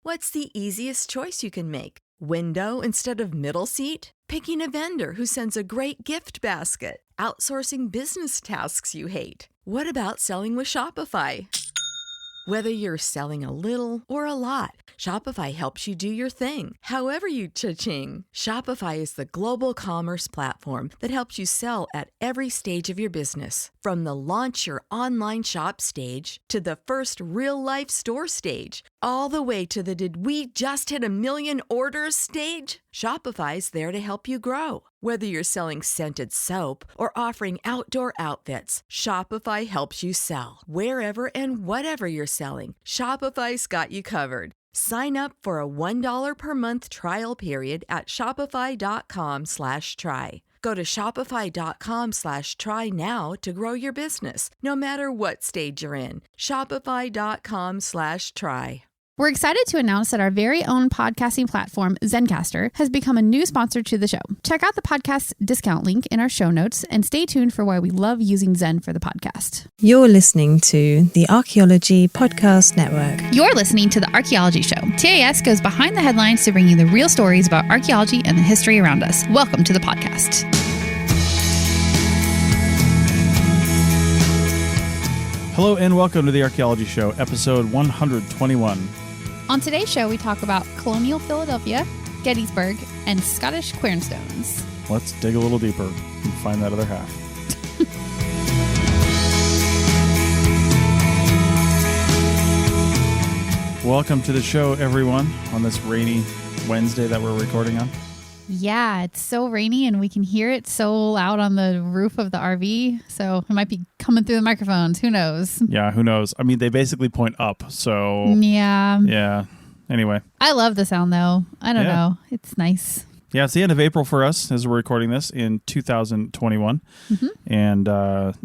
What's the easiest choice you can make? Window instead of middle seat? Picking a vendor who sends a great gift basket? Outsourcing business tasks you hate? What about selling with Shopify? Whether you're selling a little or a lot, Shopify helps you do your thing, however you cha-ching. Shopify is the global commerce platform that helps you sell at every stage of your business. From the launch your online shop stage to the first real-life store stage, all the way to the did we just hit a million orders stage. Shopify's there to help you grow. Whether you're selling scented soap or offering outdoor outfits, Shopify helps you sell. Wherever and whatever you're selling, Shopify's got you covered. Sign up for a $1 per month trial period at shopify.com/try. Go to shopify.com/try now to grow your business, no matter what stage you're in. Shopify.com/try. We're excited to announce that our very own podcasting platform, Zencastr, has become a new sponsor to the show. Check out the podcast discount link in our show notes and stay tuned for why we love using Zen for the podcast. You're listening to the Archaeology Podcast Network. You're listening to the Archaeology Show. TAS goes behind the headlines to bring you the real stories about archaeology and the history around us. Welcome to the podcast. Hello and welcome to the Archaeology Show, episode 121. On today's show, we talk about colonial Philadelphia, Gettysburg, and Scottish quernstones. Let's dig a little deeper and find that other half. Welcome to the show, everyone, on this rainy Wednesday that we're recording on. Yeah, it's so rainy and we can hear it so loud on the roof of the RV. So it might be coming through the microphones. Who knows? Yeah, who knows? I mean, they basically point up. So yeah. Anyway. I love the sound, though. I don't know. It's nice. Yeah, it's the end of April for us as we're recording this in 2021. Mm-hmm. And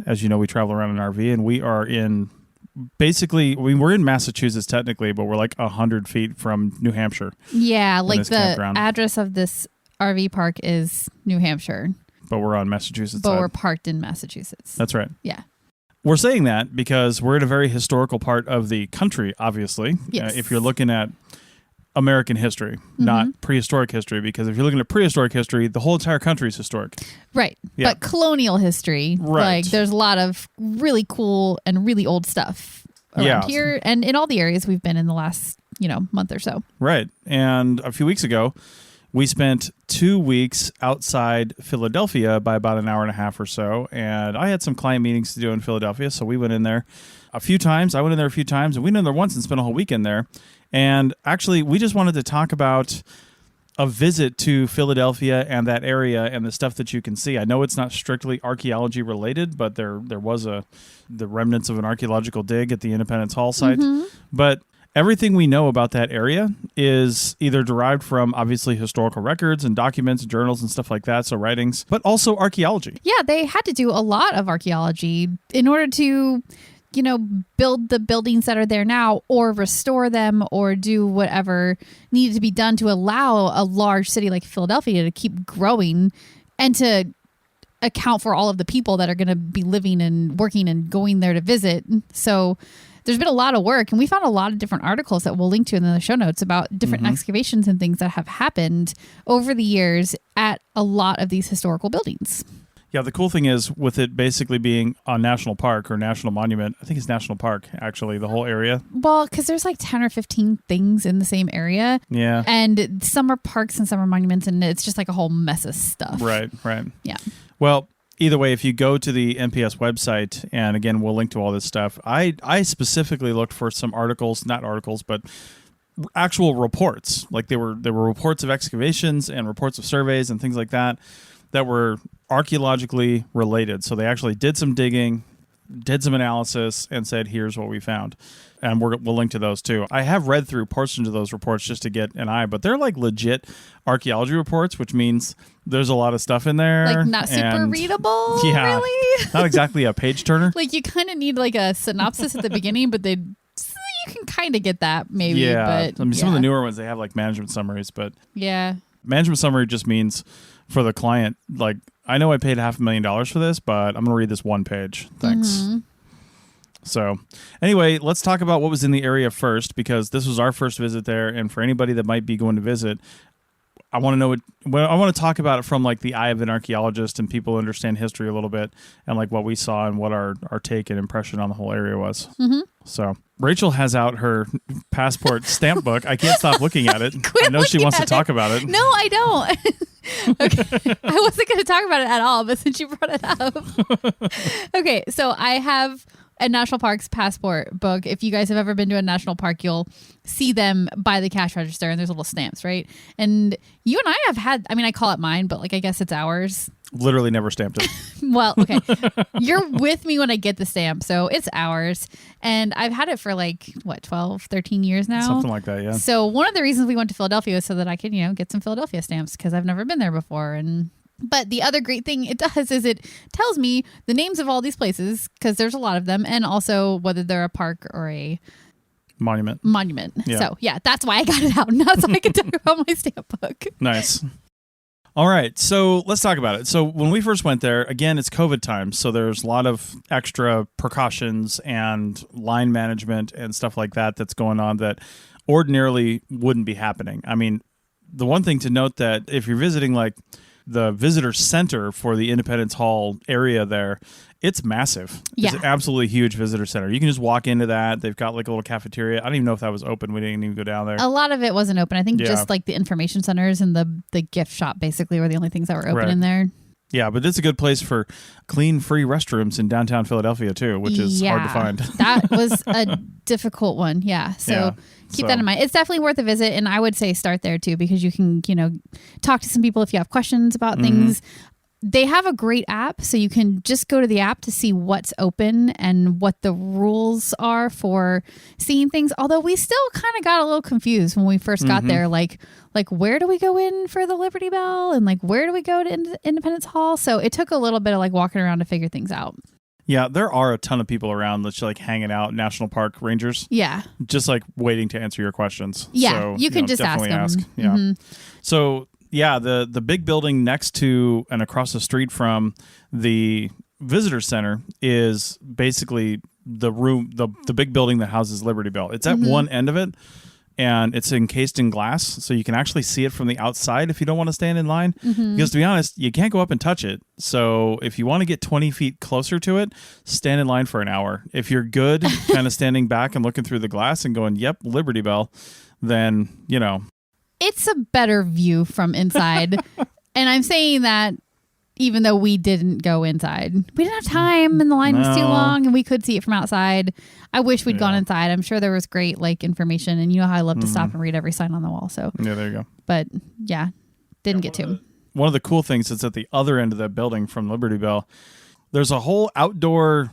as you know, we travel around in an RV and we are in... Basically, we're in Massachusetts technically, but we're like 100 feet from New Hampshire. Yeah, like the address of this RV park is New Hampshire. But we're on Massachusetts But side. we're parked in Massachusetts. That's right. Yeah. We're saying that because we're in a very historical part of the country, obviously. Yes. If you're looking at American history, not prehistoric history, because if you're looking at prehistoric history, the whole entire country is historic. Right. Yeah. But colonial history, like there's a lot of really cool and really old stuff around here and in all the areas we've been in the last, month or so. Right. And a few weeks ago, we spent 2 weeks outside Philadelphia by about an hour and a half or so, and I had some client meetings to do in Philadelphia, so we went in there a few times. I went in there a few times, and we went in there once and spent a whole weekend there. And actually, we just wanted to talk about a visit to Philadelphia and that area and the stuff that you can see. I know it's not strictly archaeology related, but there was the remnants of an archaeological dig at the Independence Hall site. Mm-hmm. But everything we know about that area is either derived from, obviously, historical records and documents and journals and stuff like that, so writings, but also archaeology. Yeah, they had to do a lot of archaeology in order to, build the buildings that are there now or restore them or do whatever needed to be done to allow a large city like Philadelphia to keep growing and to account for all of the people that are going to be living and working and going there to visit. So there's been a lot of work, and we found a lot of different articles that we'll link to in the show notes about different excavations and things that have happened over the years at a lot of these historical buildings. Yeah, the cool thing is with it basically being a national park or national monument, I think it's national park, actually, the whole area. Well, because there's like 10 or 15 things in the same area. Yeah. And some are parks and some are monuments, and it's just like a whole mess of stuff. Right. Yeah. Well, either way, if you go to the NPS website, and again, we'll link to all this stuff, I specifically looked for some articles, not articles, but actual reports. Like there were reports of excavations and reports of surveys and things like that were archaeologically related. So they actually did some digging, did some analysis, and said, here's what we found. And we'll link to those too. I have read through portions of those reports just to get an eye, but they're like legit archaeology reports, which means there's a lot of stuff in there. Like not super readable, yeah, really? Not exactly a page turner. Like you kind of need like a synopsis at the beginning, but you can kind of get that maybe. Yeah, but, I mean, some of the newer ones, they have like management summaries, but yeah, management summary just means for the client, like, I know I paid $500,000 for this, but I'm going to read this one page. Thanks. Mm-hmm. So anyway, let's talk about what was in the area first, because this was our first visit there. And for anybody that might be going to visit, I want to know I want to talk about it from like the eye of an archaeologist and people who understand history a little bit, and like what we saw and what our take and impression on the whole area was. Mm-hmm. So Rachel has out her passport stamp book. I can't stop looking at it. I know she wants to talk about it. No, I don't. Okay. I wasn't going to talk about it at all, but since you brought it up. Okay, so I have a national parks passport book. If you guys have ever been to a national park, you'll see them by the cash register, and there's little stamps, right? And you and I have had, I mean, I call it mine, but like I guess it's ours. Literally never stamped it. Well, okay. You're with me when I get the stamp, so it's ours. And I've had it for like, 12, 13 years now? Something like that, yeah. So one of the reasons we went to Philadelphia was so that I could, get some Philadelphia stamps, because I've never been there before. But the other great thing it does is it tells me the names of all these places, because there's a lot of them, and also whether they're a park or a monument. Yeah. So yeah, that's why I got it out, not so I could talk about my stamp book. Nice. All right, so let's talk about it. So when we first went there, again, it's COVID time, so there's a lot of extra precautions and line management and stuff like that that's going on that ordinarily wouldn't be happening. I mean, the one thing to note that if you're visiting like the visitor center for the Independence Hall area there, it's massive. Yeah. It's an absolutely huge visitor center. You can just walk into that. They've got like a little cafeteria. I don't even know if that was open. We didn't even go down there. A lot of it wasn't open. I think just like the information centers and the gift shop basically were the only things that were open in there. Yeah, but it's a good place for clean, free restrooms in downtown Philadelphia too, which is hard to find. That was a difficult one. Yeah. So keep that in mind. It's definitely worth a visit, and I would say start there too, because you can, talk to some people if you have questions about things. They have a great app, so you can just go to the app to see what's open and what the rules are for seeing things. Although we still kind of got a little confused when we first got there, like where do we go in for the Liberty Bell, and like where do we go to Independence Hall? So it took a little bit of like walking around to figure things out. Yeah, there are a ton of people around that's like hanging out, national park rangers. Yeah. Just like waiting to answer your questions. Yeah, so, you can just ask them. Yeah. So yeah, the big building next to and across the street from the visitor center is basically the big building that houses Liberty Bell. It's at one end of it, and it's encased in glass, so you can actually see it from the outside if you don't want to stand in line. Because to be honest, you can't go up and touch it. So if you want to get 20 feet closer to it, stand in line for an hour. If you're good, kind of standing back and looking through the glass and going, yep, Liberty Bell, then, it's a better view from inside. And I'm saying that even though we didn't go inside. We didn't have time, and the line was too long, and we could see it from outside. I wish we'd gone inside. I'm sure there was great information, and you know how I love to stop and read every sign on the wall. So yeah, there you go. But yeah, didn't get to. One of the cool things is at the other end of that building from Liberty Bell, there's a whole outdoor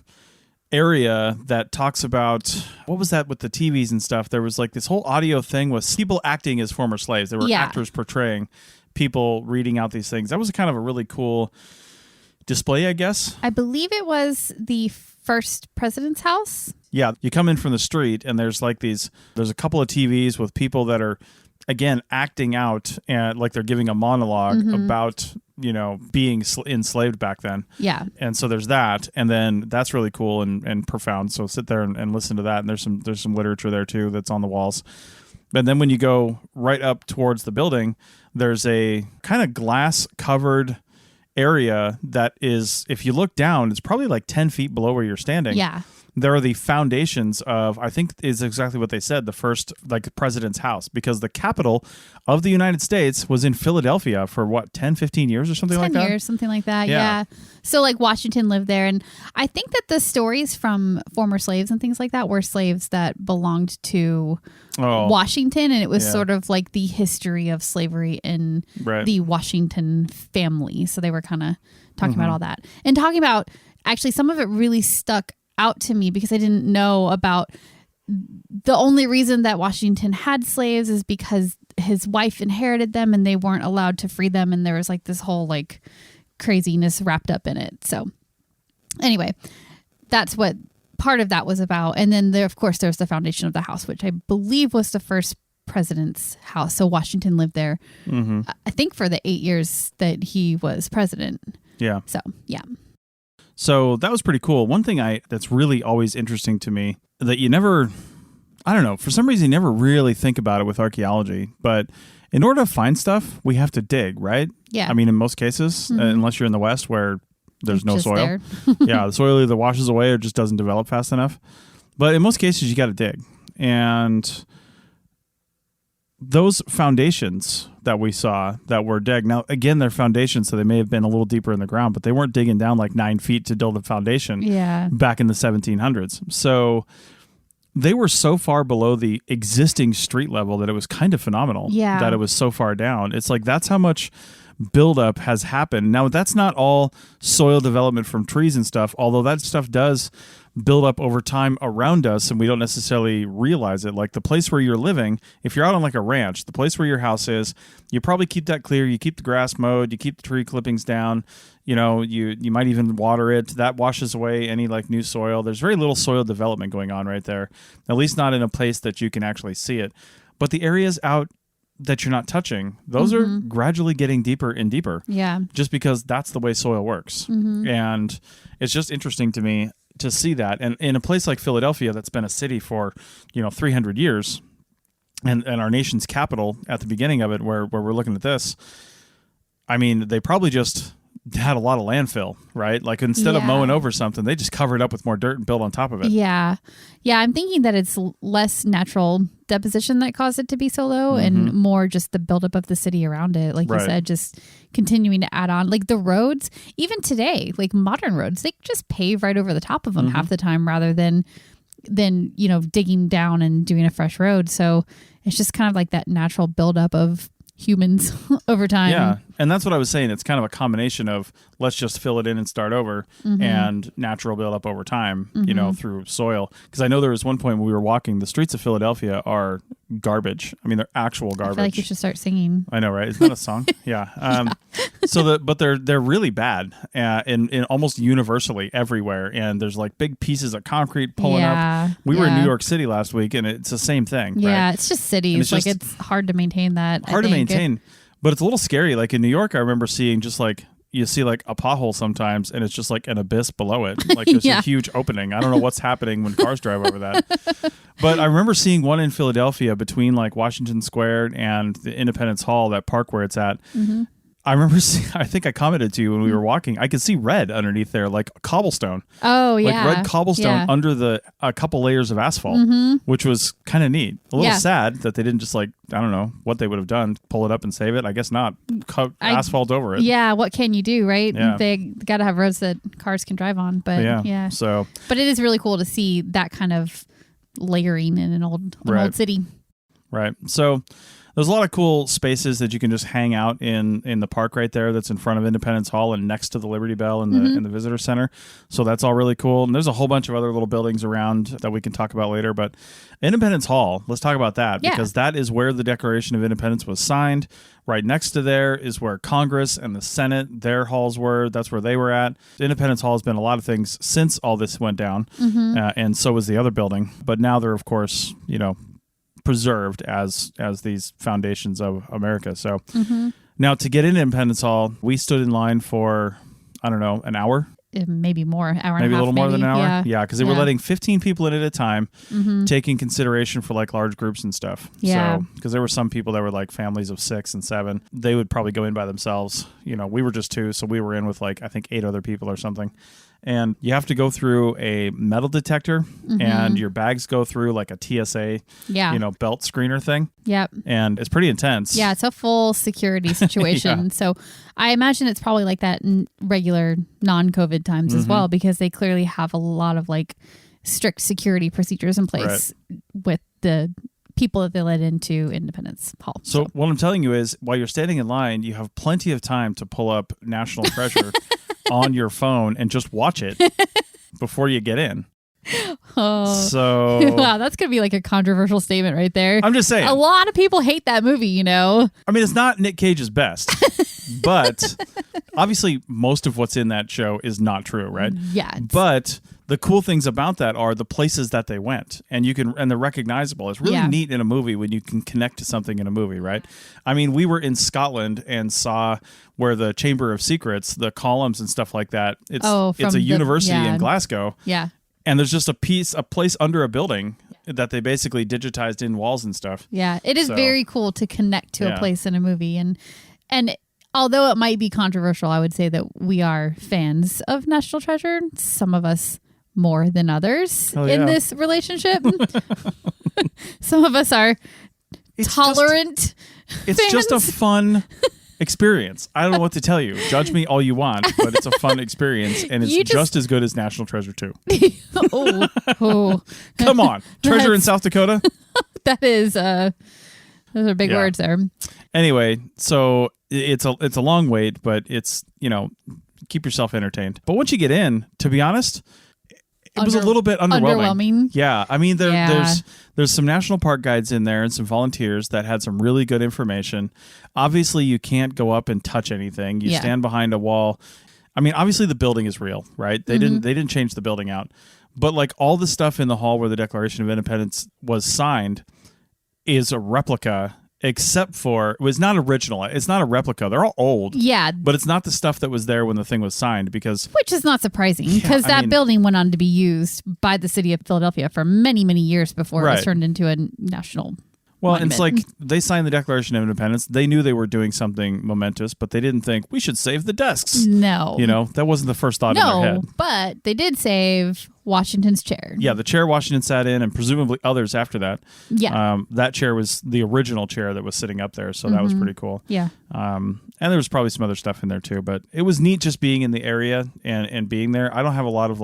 area that talks about, what was that with the TVs and stuff? There was like this whole audio thing with people acting as former slaves. There were actors portraying people reading out these things. That was kind of a really cool display, I guess. I believe it was the first president's house. Yeah, you come in from the street and there's a couple of TVs with people that are, again, acting out and like they're giving a monologue about, being enslaved back then. Yeah. And so there's that. And then that's really cool and profound. So sit there and listen to that. And there's some literature there too that's on the walls. And then when you go right up towards the building, there's a kind of glass covered area that is, if you look down, it's probably like 10 feet below where you're standing. Yeah. There are the foundations of, I think is exactly what they said, the first president's house, because the capital of the United States was in Philadelphia for 10, 15 years or something like that? 10 years, something like that. Yeah. So Washington lived there. And I think that the stories from former slaves and things like that were slaves that belonged to Washington. And it was sort of like the history of slavery in the Washington family. So they were kind of talking about all that and talking about, actually, some of it really stuck out to me because I didn't know about the only reason that Washington had slaves is because his wife inherited them and they weren't allowed to free them, and there was this whole craziness wrapped up in it. So anyway, that's what part of that was about. And then there, of course, there's the foundation of the house, which I believe was the first president's house. So Washington lived there, I think, for the 8 years that he was president. Yeah. So yeah. So that was pretty cool. One thing that's really always interesting to me that you never, I don't know, for some reason you never really think about it with archaeology, but in order to find stuff, we have to dig, right? Yeah. I mean, in most cases, unless you're in the West where there's no just soil. there. Yeah, the soil either washes away or just doesn't develop fast enough. But in most cases, you got to dig. And those foundations that we saw that were dug, now, again, they're foundations, so they may have been a little deeper in the ground, but they weren't digging down like 9 feet to build a foundation back in the 1700s. So they were so far below the existing street level that it was kind of phenomenal that it was so far down. It's like that's how much buildup has happened. Now, that's not all soil development from trees and stuff, although that stuff does build up over time around us and we don't necessarily realize it. Like the place where you're living, if you're out on like a ranch, the place where your house is, you probably keep that clear, you keep the grass mowed, you keep the tree clippings down, you know, you might even water it. That washes away any like new soil. There's very little soil development going on right there, at least not in a place that you can actually see it. But the areas out that you're not touching, those are gradually getting deeper and deeper. Yeah. Just because that's the way soil works. And it's just interesting to me to see that. And in a place like Philadelphia, that's been a city for, 300 years, and our nation's capital at the beginning of it, where we're looking at this, I mean, they probably just had a lot of landfill, right? Like instead of mowing over something, they just cover it up with more dirt and build on top of it. Yeah. Yeah. I'm thinking that it's less natural deposition that caused it to be so low and more just the buildup of the city around it. Like you said, just continuing to add on. Like the roads, even today, like modern roads, they just pave right over the top of them half the time rather than digging down and doing a fresh road. So it's just kind of like that natural buildup of humans over time. Yeah. And that's what I was saying. It's kind of a combination of let's just fill it in and start over and natural buildup over time, through soil. Because I know there was one point when we were walking, the streets of Philadelphia are garbage. I mean, they're actual garbage. I feel like you should start singing. I know, right? Isn't that a song? Yeah. But they're really bad in almost universally everywhere. And there's like big pieces of concrete pulling up. We were in New York City last week and it's the same thing. Yeah. Right? It's just cities. It's hard to maintain that. Hard to maintain. But it's a little scary. Like in New York, I remember seeing just like, you see like a pothole sometimes and it's just like an abyss below it. Like there's a huge opening. I don't know what's happening when cars drive over that. But I remember seeing one in Philadelphia between like Washington Square and the Independence Hall, that park where it's at. I remember I think I commented to you when we were walking, I could see red underneath there, like cobblestone. Oh, yeah. Like red cobblestone under a couple layers of asphalt, which was kind of neat. A little sad that they didn't just like, I don't know what they would have done, pull it up and save it. I guess not. Asphalt over it. Yeah, what can you do, right? Yeah. They got to have roads that cars can drive on. But yeah. So, but it is really cool to see that kind of layering in an old city. Right. So there's a lot of cool spaces that you can just hang out in the park right there that's in front of Independence Hall and next to the Liberty Bell and the Visitor Center. So that's all really cool. And there's a whole bunch of other little buildings around that we can talk about later. But Independence Hall, let's talk about that because that is where the Declaration of Independence was signed. Right next to there is where Congress and the Senate, their halls were. That's where they were at. Independence Hall has been a lot of things since all this went down. And so was the other building. But now they're, of course, preserved as these foundations of America. So now to get into Independence Hall, we stood in line for, I don't know, an hour. Maybe more, hour and a half. Maybe a little more than an hour. Yeah, because they were Yeah. letting 15 people in at a time, taking consideration for like large groups and stuff. Yeah. So, because there were some people that were like families of 6 and 7. They would probably go in by themselves. We were just 2, so we were in with like, I think 8 other people or something. And you have to go through a metal detector and your bags go through like a TSA, belt screener thing. Yep. And it's pretty intense. Yeah, it's a full security situation. So I imagine it's probably like that in regular non-COVID times as well, because they clearly have a lot of like strict security procedures in place with the people that they let into Independence Hall. So what I'm telling you is while you're standing in line, you have plenty of time to pull up National Treasure on your phone and just watch it before you get in. So wow, that's gonna be like a controversial statement right there. I'm just saying, a lot of people hate that movie. I mean, it's not Nick Cage's best, but obviously most of what's in that show is not true, right? Yeah. But the cool things about that are the places that they went, and they're recognizable. It's really neat in a movie when you can connect to something in a movie, right? I mean, we were in Scotland and saw where the Chamber of Secrets, the columns and stuff like that. It's a university in Glasgow. Yeah. And there's just a place under a building that they basically digitized in walls and stuff. Yeah, it is very cool to connect to a place in a movie. And although it might be controversial, I would say that we are fans of National Treasure. Some of us more than others in this relationship. Some of us are tolerant. It's just a fun experience. I don't know what to tell you. Judge me all you want, but it's a fun experience, and it's just as good as National Treasure 2. Come on. Treasure in South Dakota? That is, those are big words there. Anyway, so it's a long wait, but it's, keep yourself entertained. But once you get in, to be honest, it was a little bit underwhelming. Yeah. I mean, there's some national park guides in there and some volunteers that had some really good information. Obviously, you can't go up and touch anything. You stand behind a wall. I mean, obviously the building is real, right? They didn't change the building out. But like all the stuff in the hall where the Declaration of Independence was signed is a replica, except for, it was not original. It's not a replica. They're all old. Yeah. But it's not the stuff that was there when the thing was signed, because... Which is not surprising, because that building went on to be used by the city of Philadelphia for many, many years before it was turned into a national monument. And it's like, they signed the Declaration of Independence. They knew they were doing something momentous, but they didn't think, we should save the desks. No. That wasn't the first thought in their head. But they did save Washington's chair. Yeah, the chair Washington sat in, and presumably others after that. Yeah. That chair was the original chair that was sitting up there, so that was pretty cool. Yeah. And there was probably some other stuff in there too, but it was neat just being in the area and being there. I don't have a lot of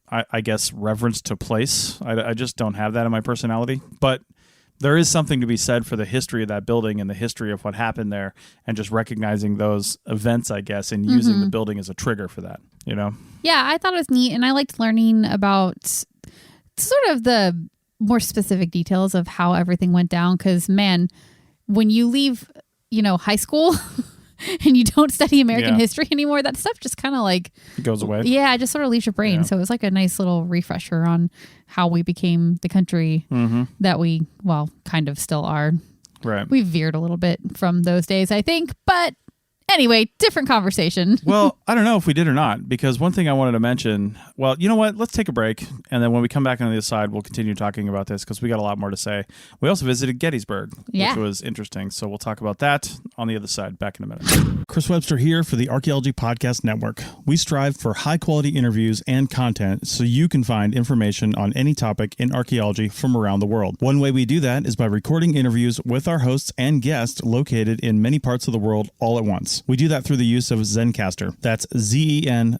I guess, reverence to place. I just don't have that in my personality, but there is something to be said for the history of that building and the history of what happened there, and just recognizing those events, I guess, and using the building as a trigger for that, Yeah, I thought it was neat, and I liked learning about sort of the more specific details of how everything went down, because, man, when you leave, high school... and you don't study American history anymore, that stuff just kind of it goes away. Yeah, it just sort of leaves your brain. So it was like a nice little refresher on how we became the country that we, kind of still are. Right. We veered a little bit from those days, I think, but anyway, different conversation. Well, I don't know if we did or not, because one thing I wanted to mention, well, you know what? Let's take a break, and then when we come back on the other side, we'll continue talking about this, because we got a lot more to say. We also visited Gettysburg, which was interesting, so we'll talk about that on the other side. Back in a minute. Chris Webster here for the Archaeology Podcast Network. We strive for high-quality interviews and content so you can find information on any topic in archaeology from around the world. One way we do that is by recording interviews with our hosts and guests located in many parts of the world all at once. We do that through the use of Zencastr. That's Zencastr.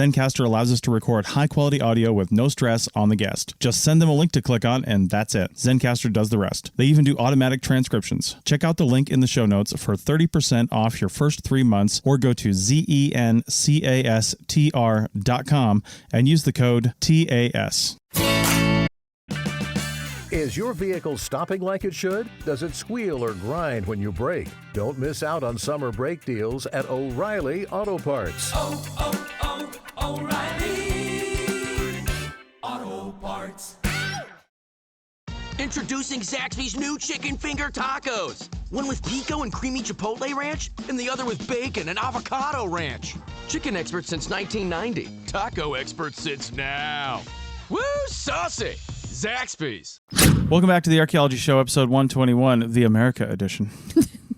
Zencastr allows us to record high-quality audio with no stress on the guest. Just send them a link to click on, and that's it. Zencastr does the rest. They even do automatic transcriptions. Check out the link in the show notes for 30% off your first 3 months, or go to zencastr.com and use the code TAS. Is your vehicle stopping like it should? Does it squeal or grind when you brake? Don't miss out on summer brake deals at O'Reilly Auto Parts. O'Reilly Auto Parts. Introducing Zaxby's new chicken finger tacos. One with pico and creamy chipotle ranch, and the other with bacon and avocado ranch. Chicken expert since 1990. Taco expert since now. Woo, saucy! Zaxby's. Welcome back to the Archaeology Show, episode 121, the America edition.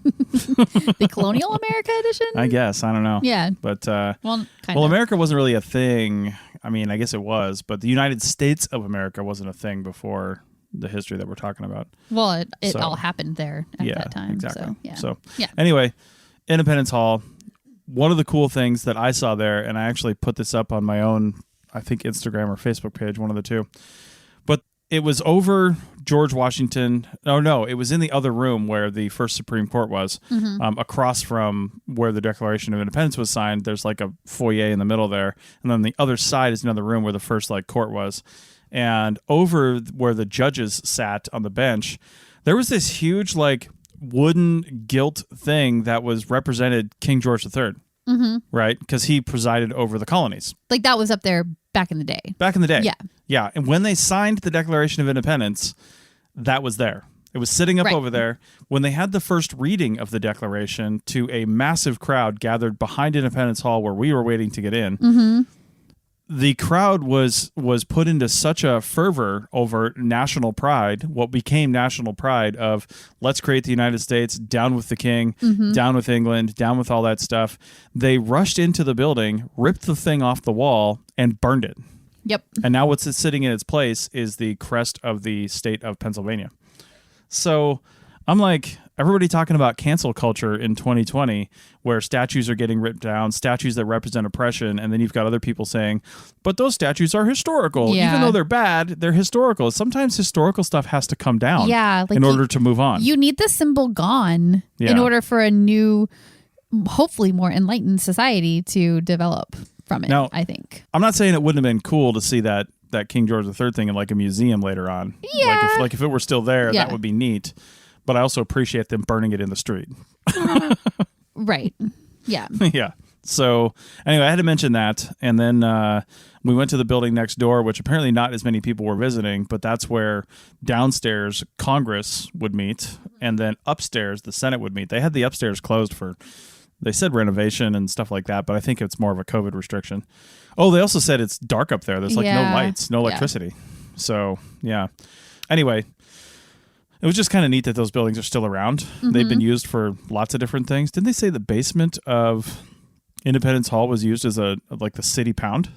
The Colonial America edition? I guess. I don't know. Yeah. But, America wasn't really a thing. I mean, I guess it was, but the United States of America wasn't a thing before the history that we're talking about. Well, it all happened there at that time. Exactly. So anyway, Independence Hall, one of the cool things that I saw there, and I actually put this up on my own, I think, Instagram or Facebook page, one of the two. But it was over George Washington. Oh, no, it was in the other room where the first Supreme Court was, across from where the Declaration of Independence was signed. There's like a foyer in the middle there. And then the other side is another room where the first court was. And over where the judges sat on the bench, there was this huge wooden gilt thing that was represented King George III. right? Because he presided over the colonies. Like that was up there back in the day. Back in the day. Yeah. Yeah. And when they signed the Declaration of Independence, that was there. It was sitting up over there. When they had the first reading of the Declaration to a massive crowd gathered behind Independence Hall where we were waiting to get in, the crowd was put into such a fervor over national pride, what became national pride of let's create the United States, down with the king, down with England, down with all that stuff. They rushed into the building, ripped the thing off the wall, and burned it. Yep. And now what's sitting in its place is the crest of the state of Pennsylvania. So I'm like, everybody talking about cancel culture in 2020, where statues are getting ripped down, statues that represent oppression, and then you've got other people saying, but those statues are historical. Yeah. Even though they're bad, they're historical. Sometimes historical stuff has to come down in order to move on. You need the symbol gone in order for a new, hopefully more enlightened society to develop from it, now, I think. I'm not saying it wouldn't have been cool to see that King George III thing in like a museum later on. Yeah. Like if it were still there, that would be neat. But I also appreciate them burning it in the street. Right. Yeah. Yeah. So anyway, I had to mention that. And then we went to the building next door, which apparently not as many people were visiting, but that's where downstairs Congress would meet. And then upstairs the Senate would meet. They had the upstairs closed for, they said renovation and stuff like that, but I think it's more of a COVID restriction. Oh, they also said it's dark up there. There's like no lights, no electricity. So yeah. Anyway, it was just kind of neat that those buildings are still around. They've been used for lots of different things. Didn't they say the basement of Independence Hall was used as the city pound?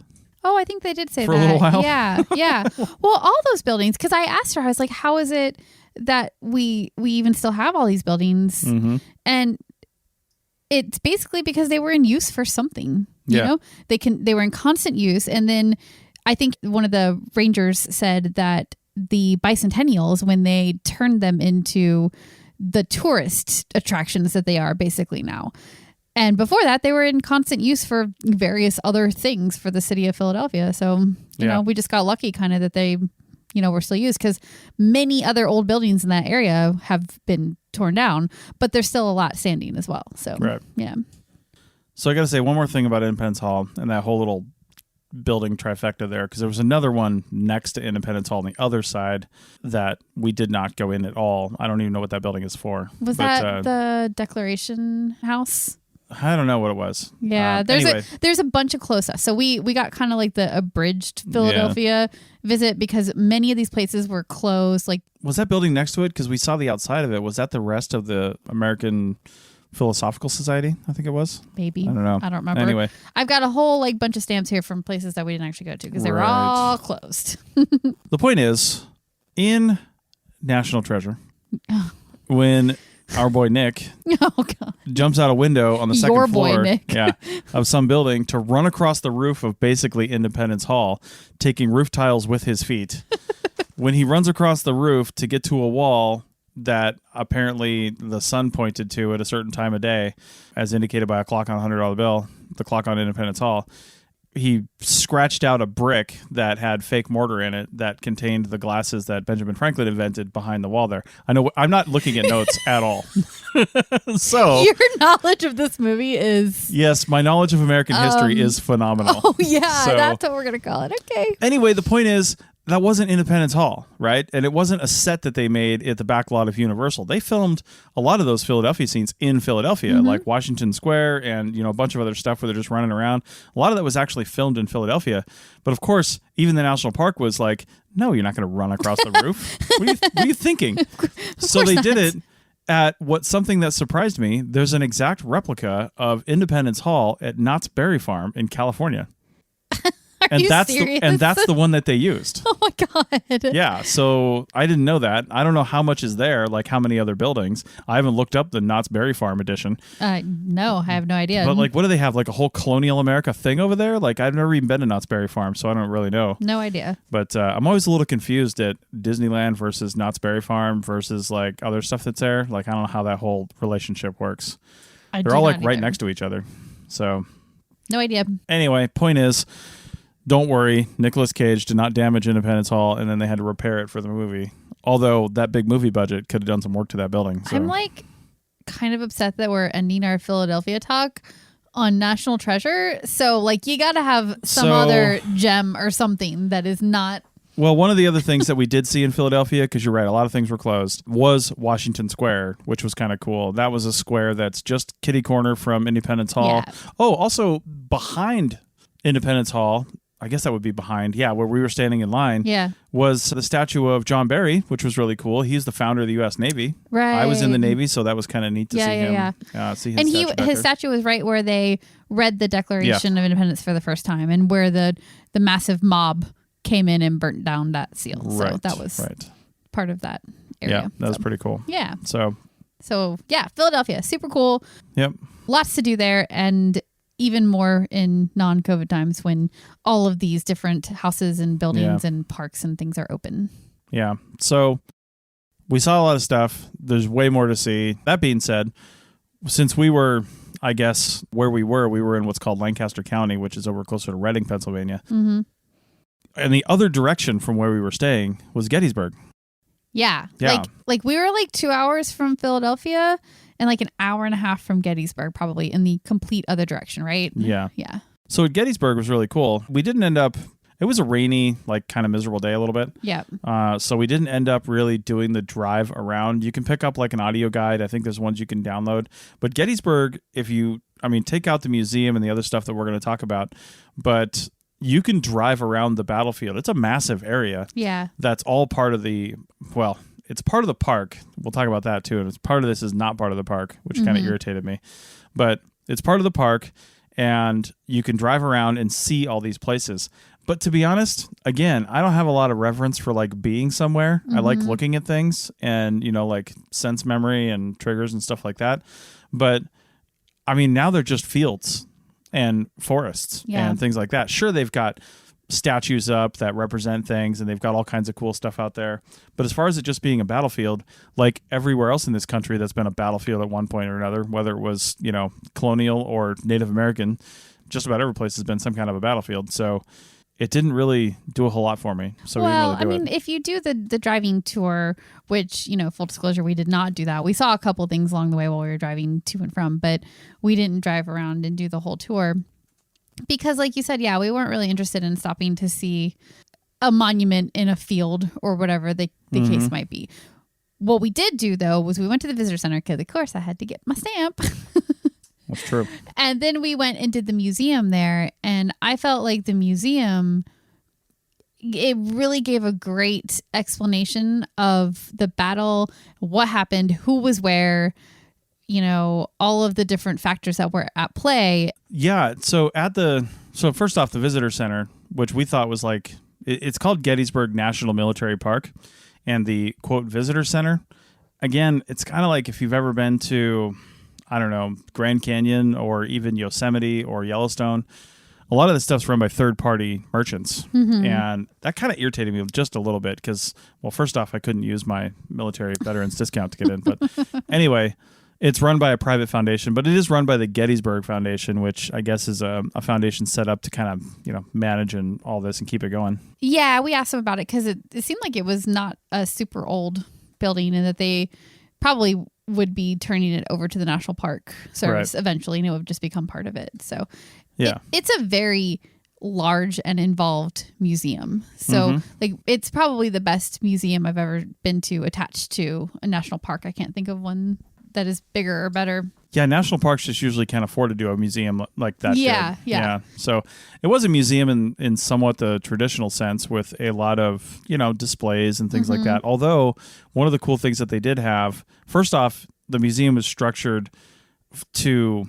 Oh, I think they did say for that. a little while. Yeah, yeah. Well, all those buildings, because I asked her, I was like, how is it that we even still have all these buildings? And it's basically because they were in use for something. You know, they were in constant use. And then I think one of the rangers said that the bicentennials, when they turned them into the tourist attractions that they are basically now. And before that, they were in constant use for various other things for the city of Philadelphia. So, you know, we just got lucky kind of that they, you know, were still used, because many other old buildings in that area have been torn down, but there's still a lot standing as well. So, yeah. So I got to say one more thing about Independence Hall and that whole little building trifecta there, because there was another one next to Independence Hall on the other side that we did not go in at all. I don't even know what that building is for. Was that the Declaration House? I don't know what it was. Yeah, there's a bunch of close us. So we got kind of like the abridged Philadelphia visit, because many of these places were closed. Like, was that building next to it? Because we saw the outside of it. Was that the rest of the American Philosophical Society? I think it was. Maybe. I don't know. I don't remember. Anyway, I've got a whole like bunch of stamps here from places that we didn't actually go to because they were all closed. The point is, in National Treasure, when our boy Nick jumps out a window on the second floor of some building to run across the roof of basically Independence Hall, taking roof tiles with his feet. When he runs across the roof to get to a wall that apparently the sun pointed to at a certain time of day, as indicated by a clock on a $100 bill, the clock on Independence Hall, he scratched out a brick that had fake mortar in it that contained the glasses that Benjamin Franklin invented behind the wall there. I know I'm not looking at notes at all. So your knowledge of this movie is... Yes, my knowledge of American history is phenomenal. Oh, yeah, so, that's what we're going to call it. Okay. Anyway, the point is, that wasn't Independence Hall, right? And it wasn't a set that they made at the back lot of Universal. They filmed a lot of those Philadelphia scenes in Philadelphia, like Washington Square and, you know, a bunch of other stuff where they're just running around. A lot of that was actually filmed in Philadelphia. But of course, even the National Park was like, no, you're not going to run across the roof. What are you thinking? So they did it at something that surprised me. There's an exact replica of Independence Hall at Knott's Berry Farm in California. And that's the one that they used. Oh my God. Yeah, so I didn't know that. I don't know how much is there, like how many other buildings. I haven't looked up the Knott's Berry Farm edition. No, I have no idea. But like, what do they have? Like a whole colonial America thing over there? Like, I've never even been to Knott's Berry Farm, so I don't really know. No idea. But I'm always a little confused at Disneyland versus Knott's Berry Farm versus like other stuff that's there. Like, I don't know how that whole relationship works. They're all like right next to each other. So no idea. Anyway, point is, don't worry, Nicolas Cage did not damage Independence Hall, and then they had to repair it for the movie. Although that big movie budget could have done some work to that building. So. I'm like kind of upset that we're ending our Philadelphia talk on National Treasure. So like you got to have some other gem or something that is not. Well, one of the other things that we did see in Philadelphia, because you're right, a lot of things were closed, was Washington Square, which was kind of cool. That was a square that's just kitty corner from Independence Hall. Yeah. Oh, also behind Independence Hall, I guess that would be behind, where we were standing in line, was the statue of John Barry, which was really cool. He's the founder of the U.S. Navy. Right. I was in the Navy, so that was kind of neat to see him. See his and statue back his there. statue was right where they read the Declaration of Independence for the first time, and where the massive mob came in and burnt down that seal. Right, so that was part of that area. Yeah, that was pretty cool. Yeah. So yeah, Philadelphia, super cool. Yep. Lots to do there, and even more in non-COVID times when all of these different houses and buildings and parks and things are open. Yeah. So we saw a lot of stuff. There's way more to see. That being said, since we were, I guess, where we were in what's called Lancaster County, which is over closer to Reading, Pennsylvania. Mm-hmm. And the other direction from where we were staying was Gettysburg. Yeah. Like we were like 2 hours from Philadelphia and like an hour and a half from Gettysburg, probably in the complete other direction, right? Yeah. Yeah. So Gettysburg was really cool. We didn't end up, it was a rainy, like kind of miserable day a little bit. Yeah. So we didn't end up really doing the drive around. You can pick up like an audio guide. I think there's ones you can download. But Gettysburg, take out the museum and the other stuff that we're going to talk about, but you can drive around the battlefield. It's a massive area. Yeah. That's all part of it's part of the park. We'll talk about that too. And it's part of this is not part of the park, which kind of irritated me. But it's part of the park, and you can drive around and see all these places. But to be honest, again, I don't have a lot of reverence for like being somewhere. I like looking at things and, like sense memory and triggers and stuff like that. But I mean, now they're just fields and forests and things like that. Sure, they've got statues up that represent things, and they've got all kinds of cool stuff out there. But as far as it just being a battlefield, like everywhere else in this country that's been a battlefield at one point or another, whether it was, colonial or Native American, just about every place has been some kind of a battlefield. So it didn't really do a whole lot for me. So we didn't really do it. If you do the driving tour, which, full disclosure, we did not do that. We saw a couple things along the way while we were driving to and from, but we didn't drive around and do the whole tour. Because like you said, we weren't really interested in stopping to see a monument in a field or whatever the case might be. What we did do, though, was we went to the visitor center because, of course, I had to get my stamp. That's true. And then we went and did the museum there. And I felt like the museum, it really gave a great explanation of the battle, what happened, who was where, all of the different factors that were at play. Yeah. So first off, the visitor center, which we thought was like, it's called Gettysburg National Military Park, and the quote visitor center. Again, it's kind of like if you've ever been to, I don't know, Grand Canyon or even Yosemite or Yellowstone. A lot of this stuff's run by third-party merchants, and that kind of irritated me just a little bit because, well, first off, I couldn't use my military veterans discount to get in. But anyway, it's run by a private foundation, but it is run by the Gettysburg Foundation, which I guess is a foundation set up to kind of, manage and all this and keep it going. Yeah, we asked them about it because it seemed like it was not a super old building and that they probably would be turning it over to the National Park Service eventually, and it would just become part of it. So it's a very large and involved museum. So it's probably the best museum I've ever been to attached to a national park. I can't think of one that is bigger or better. Yeah, national parks just usually can't afford to do a museum like that. Yeah. So it was a museum in somewhat the traditional sense with a lot of, displays and things like that. Although one of the cool things that they did have, first off, the museum was structured to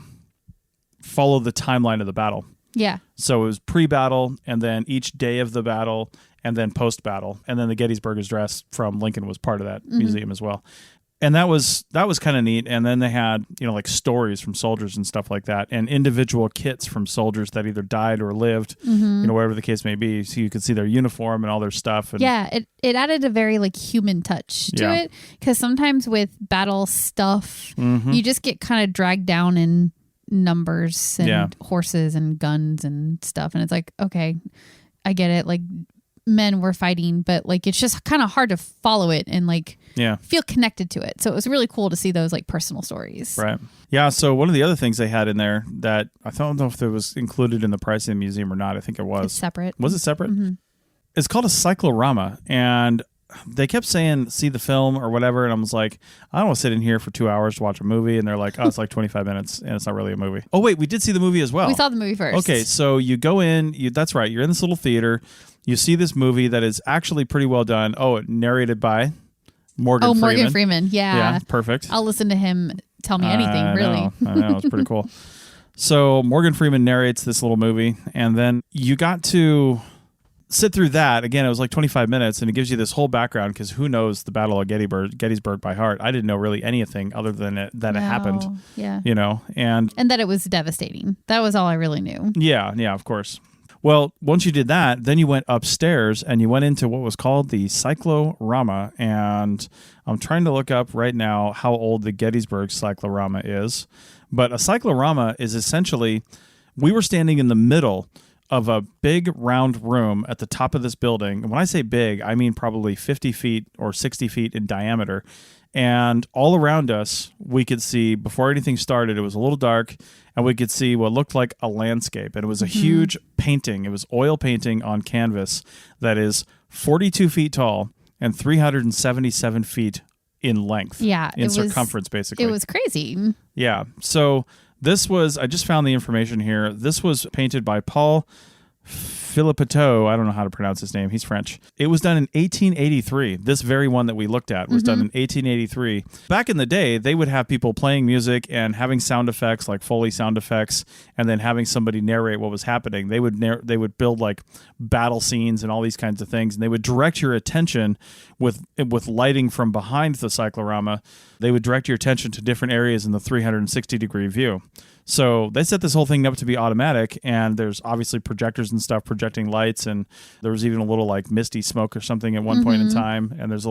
follow the timeline of the battle. Yeah. So it was pre-battle, and then each day of the battle, and then post-battle. And then the Gettysburg Address from Lincoln was part of that museum as well. And that was kind of neat. And then they had, like stories from soldiers and stuff like that, and individual kits from soldiers that either died or lived, whatever the case may be. So you could see their uniform and all their stuff. And it added a very like human touch to it, because sometimes with battle stuff, you just get kind of dragged down in numbers and horses and guns and stuff. And it's like, okay, I get it. Like, men were fighting, but like it's just kind of hard to follow it and like feel connected to it. So it was really cool to see those like personal stories. Right. Yeah. So one of the other things they had in there that I don't know if it was included in the price of the museum or not. I think it was. It's separate. Was it separate? Mm-hmm. It's called a cyclorama, and they kept saying, see the film or whatever. And I was like, I don't want to sit in here for 2 hours to watch a movie. And they're like, oh, it's like 25 minutes and it's not really a movie. Oh, wait, we did see the movie as well. We saw the movie first. Okay. So you go in, that's right. You're in this little theater. You see this movie that is actually pretty well done. Oh, narrated by Morgan Freeman. Morgan Freeman. Yeah. Yeah. Perfect. I'll listen to him tell me anything, really. I know. It's pretty cool. So Morgan Freeman narrates this little movie, and then you got to sit through that. Again, it was like 25 minutes, and it gives you this whole background, because who knows the Battle of Gettysburg by heart? I didn't know really anything other than it happened. Yeah. You know, and that it was devastating. That was all I really knew. Yeah, of course. Well, once you did that, then you went upstairs and you went into what was called the cyclorama. And I'm trying to look up right now how old the Gettysburg cyclorama is. But a cyclorama is essentially, we were standing in the middle of a big round room at the top of this building. And when I say big, I mean probably 50 feet or 60 feet in diameter. And all around us, we could see, before anything started, it was a little dark, and we could see what looked like a landscape. And it was a huge painting. It was oil painting on canvas that is 42 feet tall and 377 feet in length. Yeah. In circumference, basically. It was crazy. Yeah. So this was, I just found the information here. This was painted by Paul Philippeteau. I don't know how to pronounce his name. He's French. It was done in 1883. This very one that we looked at was done in 1883. Back in the day, they would have people playing music and having sound effects, like Foley sound effects, and then having somebody narrate what was happening. They would build like battle scenes and all these kinds of things, and they would direct your attention with lighting from behind the cyclorama. They would direct your attention to different areas in the 360-degree view. So they set this whole thing up to be automatic, and there's obviously projectors and stuff projecting lights, and there was even a little like misty smoke or something at one point in time, and there's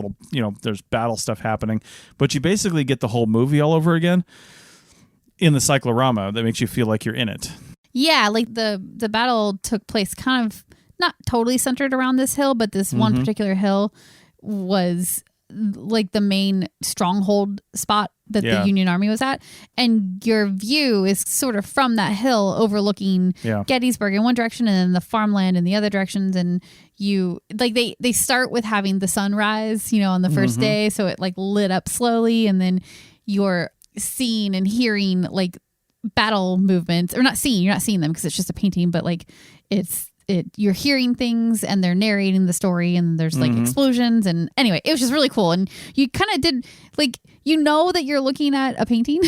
there's battle stuff happening. But you basically get the whole movie all over again in the cyclorama that makes you feel like you're in it. Yeah, like the battle took place kind of not totally centered around this hill, but this one particular hill was like the main stronghold spot that the Union Army was at, and your view is sort of from that hill overlooking Gettysburg in one direction and then the farmland in the other directions. And you like they start with having the sunrise, on the first day, so it like lit up slowly, and then you're seeing and hearing like battle movements, or you're not seeing them because it's just a painting, but like you're hearing things and they're narrating the story, and there's like explosions, and anyway, it was just really cool. And you kind of did like, that you're looking at a painting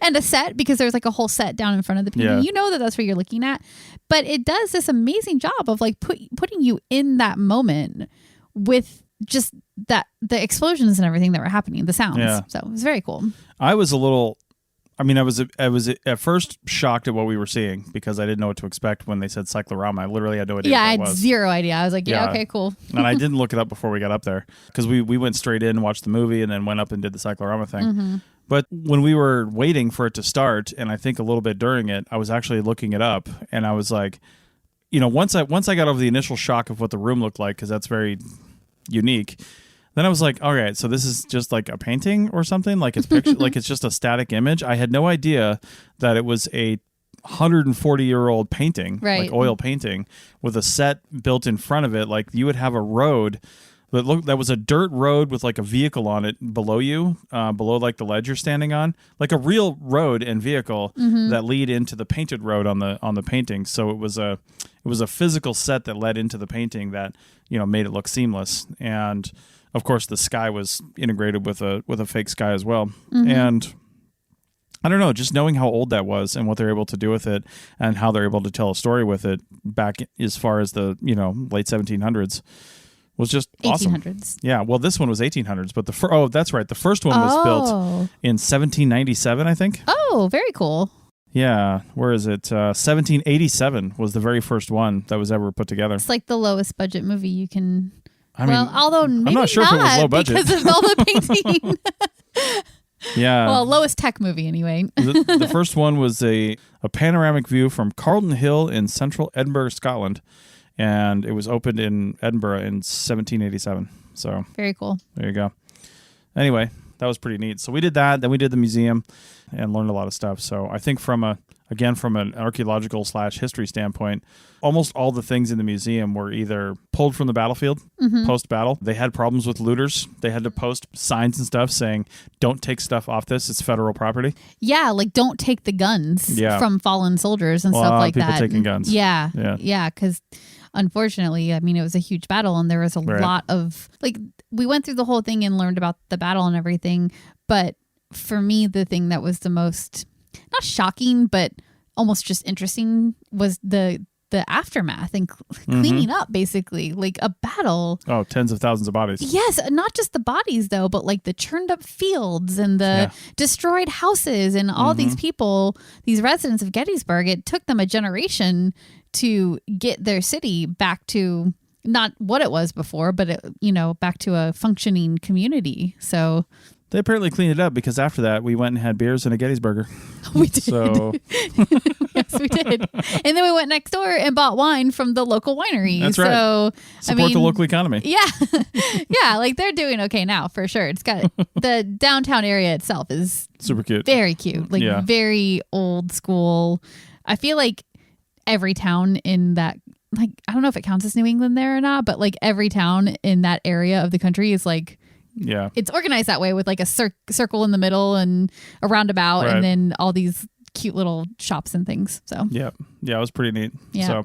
and a set, because there's like a whole set down in front of the painting. Yeah. That's what you're looking at, but it does this amazing job of like putting you in that moment with just the explosions and everything that were happening, the sounds. Yeah. So it was very cool. I was at first shocked at what we were seeing, because I didn't know what to expect when they said cyclorama. I literally had no idea what it was. Yeah, I had zero idea. I was like, okay, cool. And I didn't look it up before we got up there, because we went straight in and watched the movie and then went up and did the cyclorama thing. But when we were waiting for it to start, and I think a little bit during it, I was actually looking it up, and I was like, once I got over the initial shock of what the room looked like, because that's very unique, then I was like, all right, so this is just like a painting or something? Like it's picture, like it's just a static image? I had no idea that it was a 140-year-old painting, like oil painting, with a set built in front of it. Like you would have a road that was a dirt road with like a vehicle on it below you, below like the ledge you're standing on, like a real road and vehicle that lead into the painted road on the painting. So it was a physical set that led into the painting that made it look seamless. And of course, the sky was integrated with a fake sky as well. And I don't know, just knowing how old that was and what they're able to do with it and how they're able to tell a story with it back as far as the late 1700s was just awesome. 1800s. Yeah, well, this one was 1800s, but that's right. The first one was built in 1797, I think. Oh, very cool. Yeah, where is it? 1787 was the very first one that was ever put together. It's like the lowest budget movie you can. Although maybe I'm not sure if it was low budget because of all the painting. Yeah. Well, lowest tech movie anyway. The first one was a panoramic view from Carlton Hill in central Edinburgh, Scotland. and it was opened in Edinburgh in 1787. So Very cool. there you go. Anyway, that was pretty neat. So we did that. Then we did the museum and learned a lot of stuff. So I think from an archaeological / history standpoint, almost all the things in the museum were either pulled from the battlefield post-battle. They had problems with looters. They had to post signs and stuff saying, don't take stuff off this. It's federal property. Yeah, like don't take the guns from fallen soldiers and stuff like people that. taking guns. Yeah, because unfortunately, I mean, it was a huge battle and there was a lot of, like, we went through the whole thing and learned about the battle and everything. But for me, the thing that was the most, not shocking, but almost just interesting was the aftermath and cleaning up, basically, like a battle. Oh, tens of thousands of bodies. Yes, not just the bodies though, but like the churned up fields and the destroyed houses and all these people, these residents of Gettysburg. It took them a generation to get their city back to not what it was before, but back to a functioning community. So they apparently cleaned it up because after that we went and had beers and a Gettysburger. We did. So yes, we did. And then we went next door and bought wine from the local winery. That's right. So support the local economy. Yeah. Yeah, like they're doing okay now for sure. It's got the downtown area itself is super cute. Very cute. Like very old school. I feel like every town in that, like, I don't know if it counts as New England there or not, but like every town in that area of the country is like, it's organized that way with like a circle in the middle and a roundabout and then all these cute little shops and things. So yeah, it was pretty neat. Yeah. So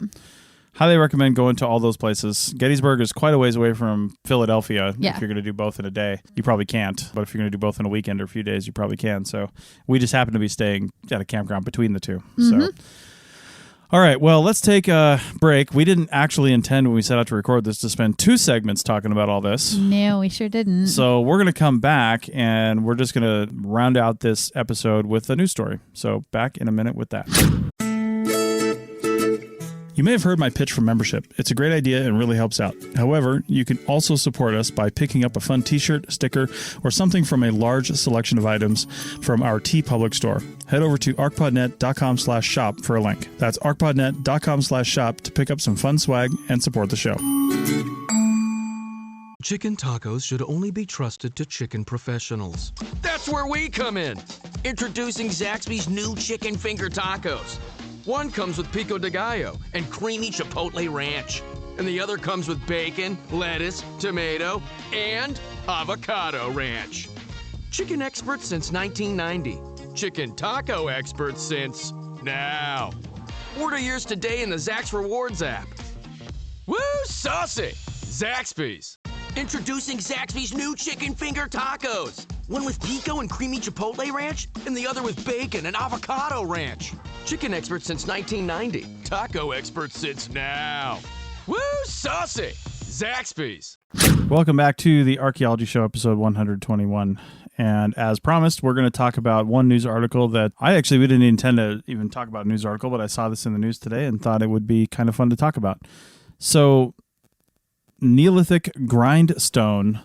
highly recommend going to all those places. Gettysburg is quite a ways away from Philadelphia. Yeah. If you're going to do both in a day, you probably can't. But if you're going to do both in a weekend or a few days, you probably can. So we just happen to be staying at a campground between the two. So. All right, well, let's take a break. We didn't actually intend when we set out to record this to spend 2 segments talking about all this. No, we sure didn't. So we're going to come back and we're just going to round out this episode with a news story. So back in a minute with that. You may have heard my pitch for membership. It's a great idea and really helps out. However, you can also support us by picking up a fun t-shirt, sticker, or something from a large selection of items from our TeePublic store. Head over to arcpodnet.com/shop for a link. That's arcpodnet.com/shop to pick up some fun swag and support the show. Chicken tacos should only be trusted to chicken professionals. That's where we come in. Introducing Zaxby's new chicken finger tacos. One comes with pico de gallo and creamy chipotle ranch. And the other comes with bacon, lettuce, tomato, and avocado ranch. Chicken experts since 1990. Chicken taco experts since now. Order yours today in the Zax Rewards app. Woo, saucy! Zaxby's. Introducing Zaxby's new chicken finger tacos. One with pico and creamy chipotle ranch, and the other with bacon and avocado ranch. Chicken experts since 1990. Taco experts since now. Woo, saucy! Zaxby's. Welcome back to the Archaeology Show, episode 121. And as promised, we're going to talk about one news article that we didn't intend to even talk about a news article, but I saw this in the news today and thought it would be kind of fun to talk about. So, Neolithic grindstone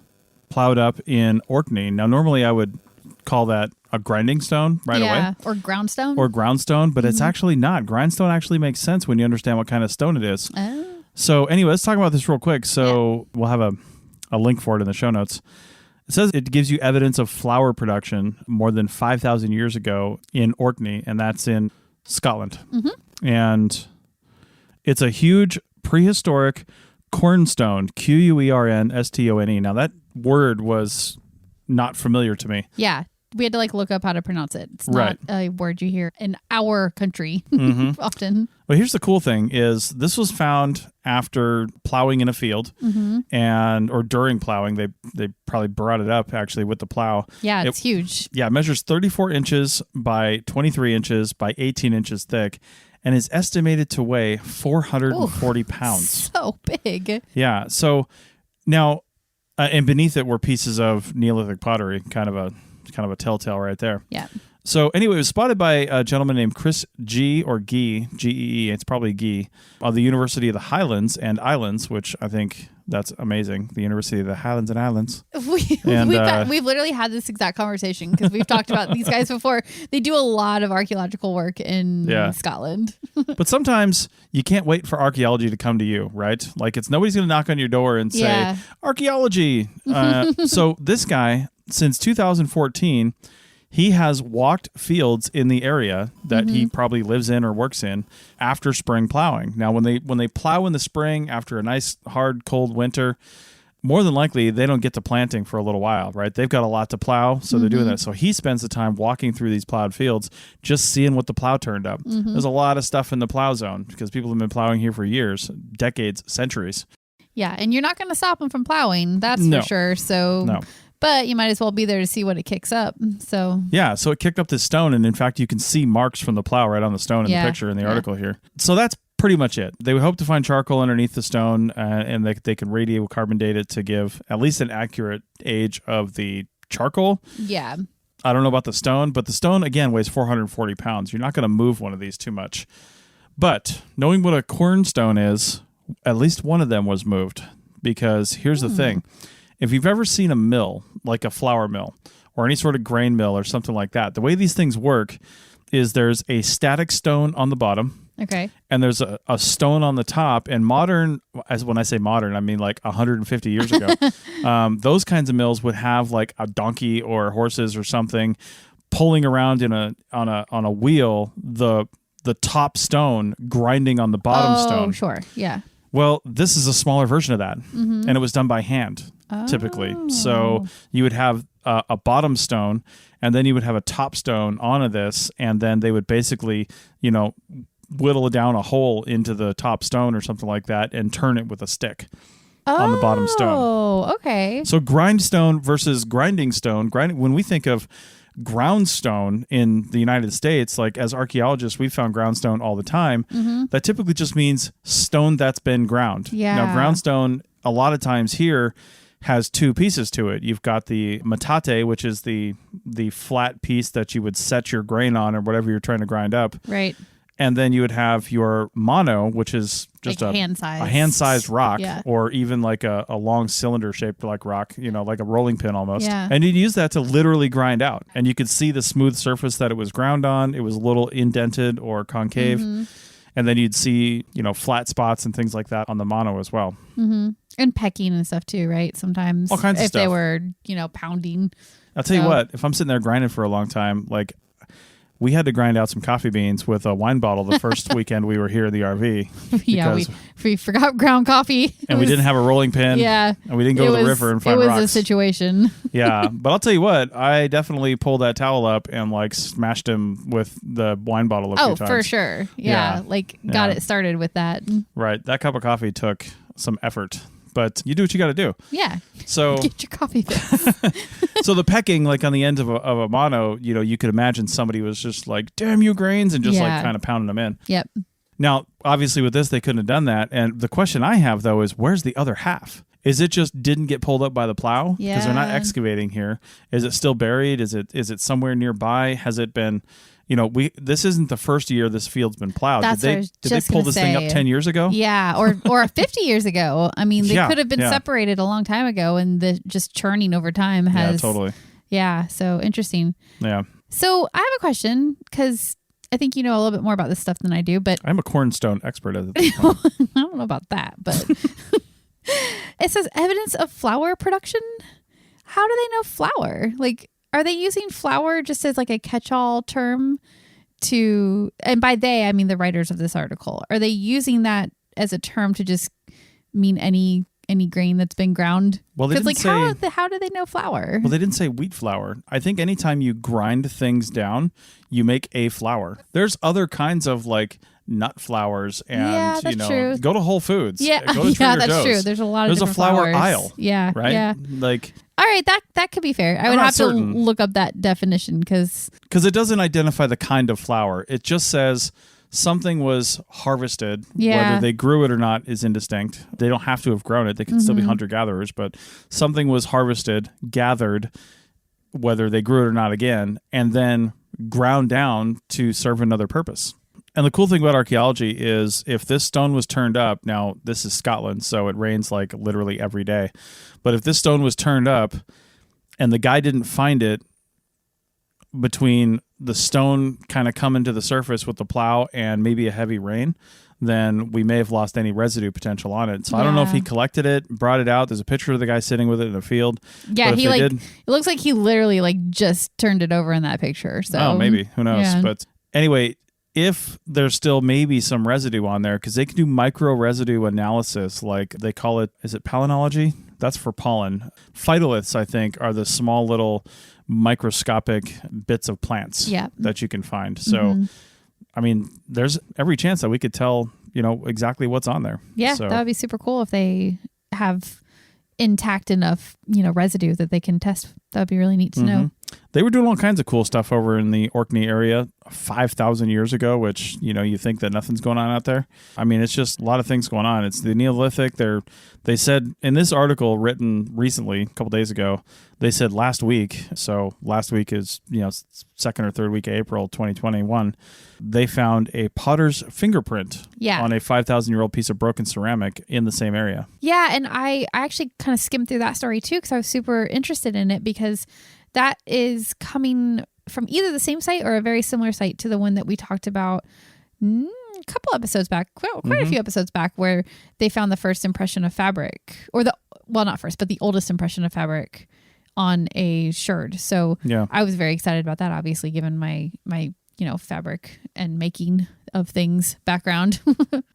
plowed up in Orkney. Now, normally I would call that a grinding stone away. Yeah, or groundstone. Or groundstone, but it's actually not. Grindstone actually makes sense when you understand what kind of stone it is. Oh. So anyway, let's talk about this real quick. So we'll have a link for it in the show notes. It says it gives you evidence of flour production more than 5,000 years ago in Orkney, and that's in Scotland. And it's a huge prehistoric quernstone, Quernstone. Now, that word was not familiar to me. Yeah. We had to look up how to pronounce it. It's Right. not a word you hear in our country often. Well, here's the cool thing is this was found after plowing in a field or during plowing. They probably brought it up actually with the plow. Yeah, it's huge. Yeah, it measures 34 inches by 23 inches by 18 inches thick and is estimated to weigh 440 pounds. So big. Yeah. So now, and beneath it were pieces of Neolithic pottery, kind of a telltale right there. Yeah. So anyway, it was spotted by a gentleman named Chris G. or Gee, G-E-E, it's probably Gee, of the University of the Highlands and Islands, which I think That's amazing. The University of the Highlands and Islands. We've literally had this exact conversation because we've talked about these guys before. They do a lot of archaeological work in Scotland. But sometimes you can't wait for archaeology to come to you, right? Like nobody's going to knock on your door and say, archaeology. So this guy, since 2014, he has walked fields in the area that he probably lives in or works in after spring plowing. Now, when they plow in the spring after a nice, hard, cold winter, more than likely they don't get to planting for a little while, right? They've got a lot to plow, so they're doing that. So he spends the time walking through these plowed fields, just seeing what the plow turned up. There's a lot of stuff in the plow zone because people have been plowing here for years, decades, centuries. Yeah, and you're not going to stop them from plowing, that's for sure. So. No. But you might as well be there to see what it kicks up. So it kicked up this stone, and in fact, you can see marks from the plow right on the stone in the picture in the article here. So that's pretty much it. They would hope to find charcoal underneath the stone, and they can radiocarbon date it to give at least an accurate age of the charcoal. Yeah. I don't know about the stone, but the stone, again, weighs 440 pounds. You're not going to move one of these too much. But knowing what a cornstone is, at least one of them was moved. Because here's the thing. If you've ever seen a mill, like a flour mill or any sort of grain mill or something like that, the way these things work is there's a static stone on the bottom. Okay. And there's a stone on the top. And modern, as when I say modern, I mean like 150 years ago, those kinds of mills would have like a donkey or horses or something pulling around on a wheel, the top stone grinding on the bottom stone. Oh, sure. Yeah. Well, this is a smaller version of that. And it was done by hand. Typically. So you would have a bottom stone, and then you would have a top stone onto this, and then they would basically, whittle down a hole into the top stone or something like that and turn it with a stick on the bottom stone. Oh, okay. So grindstone versus grinding stone. When we think of groundstone in the United States, like as archaeologists, we found groundstone all the time. That typically just means stone that's been ground. Yeah. Now, groundstone, a lot of times here, has two pieces to it. You've got the metate, which is the flat piece that you would set your grain on or whatever you're trying to grind up. Right. And then you would have your mono, which is just like a hand-sized rock, or even like a long cylinder-shaped like rock, like a rolling pin almost. Yeah. And you'd use that to literally grind out. And you could see the smooth surface that it was ground on. It was a little indented or concave. And then you'd see, flat spots and things like that on the mono as well. And pecking and stuff too, right? Sometimes all kinds of stuff. If they were, pounding. I'll tell you what, if I'm sitting there grinding for a long time, like we had to grind out some coffee beans with a wine bottle the first weekend we were here in the RV. Yeah, we forgot ground coffee. And we didn't have a rolling pin. Yeah. And we didn't go to the river and find rocks. It was a situation. Yeah. But I'll tell you what, I definitely pulled that towel up and like smashed him with the wine bottle a few times. Oh, for sure. Yeah. Got it started with that. Right. That cup of coffee took some effort. But you do what you got to do. Yeah. So get your coffee fix. So the pecking, like on the end of a mono, you could imagine somebody was just like, "Damn you grains," and just like kind of pounding them in. Yep. Now, obviously, with this, they couldn't have done that. And the question I have though is, where's the other half? Is it just didn't get pulled up by the plow? Yeah. Because they're not excavating here. Is it still buried? Is it somewhere nearby? Has it been? This isn't the first year this field's been plowed. Did they pull this thing up 10 years ago? Yeah, or 50 years ago. I mean, they could have been separated a long time ago, and the just churning over time has. Yeah, totally. Yeah, so interesting. Yeah. So I have a question, because I think you know a little bit more about this stuff than I do, but I'm a cornstone expert at it. I don't know about that, but it says evidence of flour production. How do they know flour? Like, are they using flour just as like a catch-all term to, and by they, I mean the writers of this article, are they using that as a term to just mean any grain that's been ground? Well, they didn't say, how do they know flour? Well, they didn't say wheat flour. I think anytime you grind things down, you make a flour. There's other kinds of like nut flours, and true. Go to Whole Foods. Yeah, go to Trader that's Joe's. true. There's a lot of different flour flours. aisle. Yeah, right. Yeah. Like, all right, that could be fair. I would have to look up that definition because it doesn't identify the kind of flour. It just says something was harvested. Yeah. Whether they grew it or not is indistinct. They don't have to have grown it. They can still be hunter-gatherers, but something was harvested, gathered, whether they grew it or not again, and then ground down to serve another purpose. And the cool thing about archaeology is if this stone was turned up, now this is Scotland, so it rains like literally every day. But if this stone was turned up and the guy didn't find it between the stone kind of coming to the surface with the plow and maybe a heavy rain, then we may have lost any residue potential on it. So I don't know if he collected it, brought it out. There's a picture of the guy sitting with it in a field. Yeah, it looks like he literally like just turned it over in that picture. So maybe. Who knows? Yeah. But anyway, if there's still maybe some residue on there, because they can do micro residue analysis, like they call it, is it palynology? That's for pollen. Phytoliths, I think, are the small little microscopic bits of plants that you can find. So, I mean, there's every chance that we could tell, exactly what's on there. Yeah, so, that would be super cool if they have intact enough, residue that they can test. That would be really neat to know. They were doing all kinds of cool stuff over in the Orkney area 5,000 years ago, which, you think that nothing's going on out there. I mean, it's just a lot of things going on. It's the Neolithic. They said in this article written recently, a couple days ago, they said last week, so last week is, second or third week of April 2021, they found a potter's fingerprint on a 5,000-year-old piece of broken ceramic in the same area. Yeah, and I actually kind of skimmed through that story too because I was super interested in it because that is coming from either the same site or a very similar site to the one that we talked about a couple episodes back, quite a few episodes back, where they found the first impression of fabric, or not first, but the oldest impression of fabric on a sherd. So I was very excited about that, obviously, given my fabric and making of things background.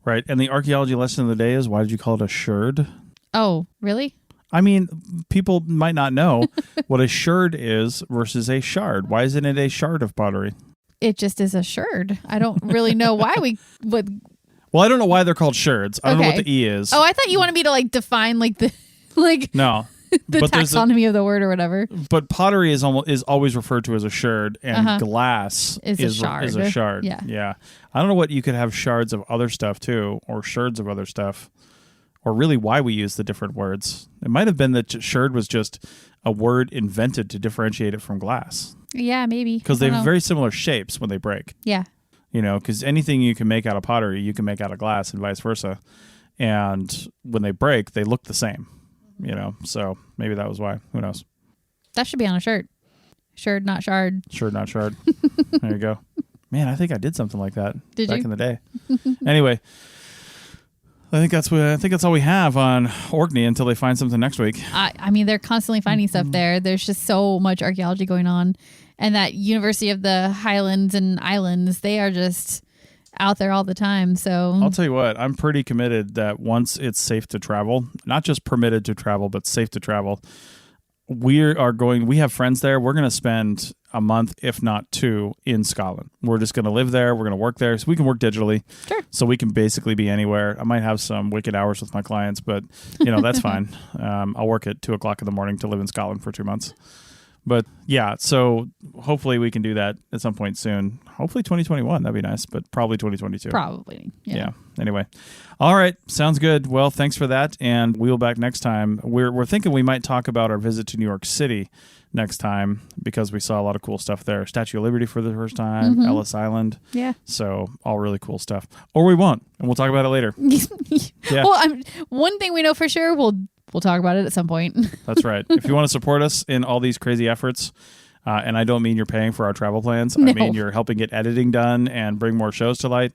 Right. And the archaeology lesson of the day is, why did you call it a sherd? Oh, really? I mean, people might not know what a sherd is versus a shard. Why isn't it a shard of pottery? It just is a sherd. I don't really know why we would. Well, I don't know why they're called sherds. I don't know what the E is. Oh, I thought you wanted me to define the no. The taxonomy of the word or whatever. But pottery is always referred to as a sherd, and glass is a shard. Yeah. I don't know what you could have shards of other stuff too, or sherds of other stuff, or really why we use the different words. It might have been that sherd was just a word invented to differentiate it from glass. Yeah, maybe. Because they have very similar shapes when they break. Yeah. Because anything you can make out of pottery, you can make out of glass and vice versa. And when they break, they look the same. So maybe that was why. Who knows? That should be on a shirt. Sherd, not shard. Sherd, not shard. There you go. Man, I think I did something like that back in the day. Anyway, I think that's all we have on Orkney until they find something next week. I mean, they're constantly finding stuff there. There's just so much archaeology going on, and that University of the Highlands and Islands, they are just out there all the time. So I'll tell you what, I'm pretty committed that once it's safe to travel, not just permitted to travel, but safe to travel, we have friends there. We're going to spend a month, if not two, in Scotland. We're just going to live there. We're going to work there. So we can work digitally. Sure. So we can basically be anywhere. I might have some wicked hours with my clients, but that's fine. I'll work at 2:00 in the morning to live in Scotland for 2 months. But yeah, so hopefully we can do that at some point soon. Hopefully 2021, that'd be nice, but probably 2022. Probably. Yeah. Anyway. All right. Sounds good. Well, thanks for that. And we'll be back next time. We're thinking we might talk about our visit to New York City next time because we saw a lot of cool stuff there. Statue of Liberty for the first time, Ellis Island. Yeah. So all really cool stuff. Or we won't, and we'll talk about it later. Yeah. Well, one thing we know for sure, we'll talk about it at some point. That's right. If you want to support us in all these crazy efforts, and I don't mean you're paying for our travel plans. No. I mean you're helping get editing done and bring more shows to light.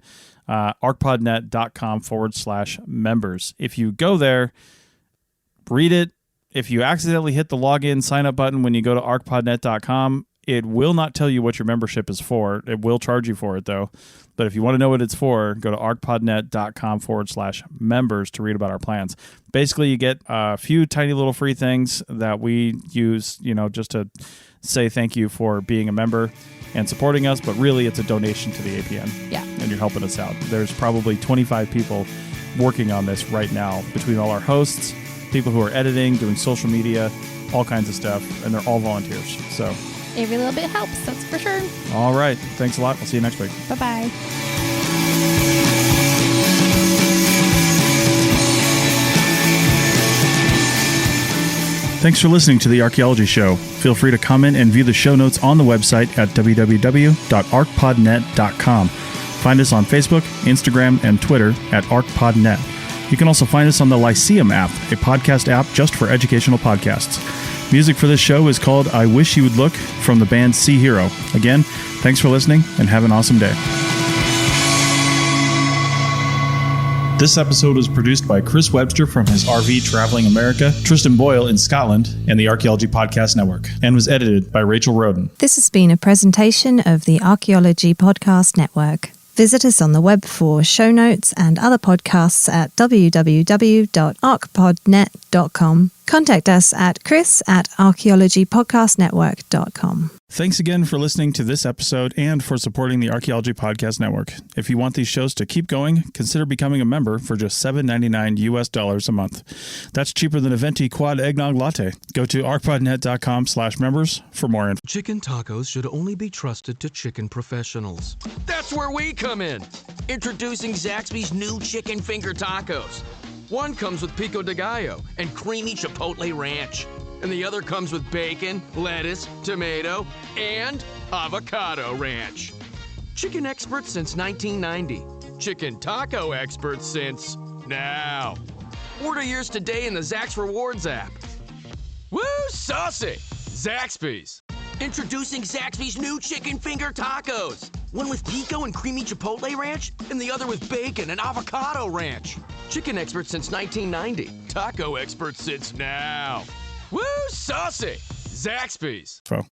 arcpodnet.com/members. If you go there, read it. If you accidentally hit the login sign up button when you go to arcpodnet.com, it will not tell you what your membership is for. It will charge you for it, though. But if you want to know what it's for, go to arcpodnet.com/members to read about our plans. Basically, you get a few tiny little free things that we use, just to say thank you for being a member and supporting us. But really, it's a donation to the APN. Yeah. And you're helping us out. There's probably 25 people working on this right now between all our hosts, people who are editing, doing social media, all kinds of stuff. And they're all volunteers. So every little bit helps, that's for sure. All right. Thanks a lot. We'll see you next week. Bye-bye. Thanks for listening to The Archaeology Show. Feel free to comment and view the show notes on the website at www.arcpodnet.com. Find us on Facebook, Instagram, and Twitter at ArcPodNet. You can also find us on the Lyceum app, a podcast app just for educational podcasts. Music for this show is called I Wish You Would Look from the band Sea Hero. Again, thanks for listening and have an awesome day. This episode was produced by Chris Webster from his RV Traveling America, Tristan Boyle in Scotland, and the Archaeology Podcast Network, and was edited by Rachel Roden. This has been a presentation of the Archaeology Podcast Network. Visit us on the web for show notes and other podcasts at www.archpodnet.com. Contact us at chris@archaeologypodcastnetwork.com. Thanks again for listening to this episode and for supporting the Archaeology Podcast Network. If you want these shows to keep going, consider becoming a member for just $7.99 US a month. That's cheaper than a venti quad eggnog latte. Go to archpodnet.com/members for more info. Chicken tacos should only be trusted to chicken professionals. That's where we come in. Introducing Zaxby's new chicken finger tacos. One comes with pico de gallo and creamy chipotle ranch. And the other comes with bacon, lettuce, tomato, and avocado ranch. Chicken experts since 1990. Chicken taco experts since now. Order yours today in the Zax Rewards app. Woo, saucy! Zaxby's. Introducing Zaxby's new chicken finger tacos. One with pico and creamy chipotle ranch, and the other with bacon and avocado ranch. Chicken experts since 1990. Taco experts since now. Woo, saucy! Zaxby's.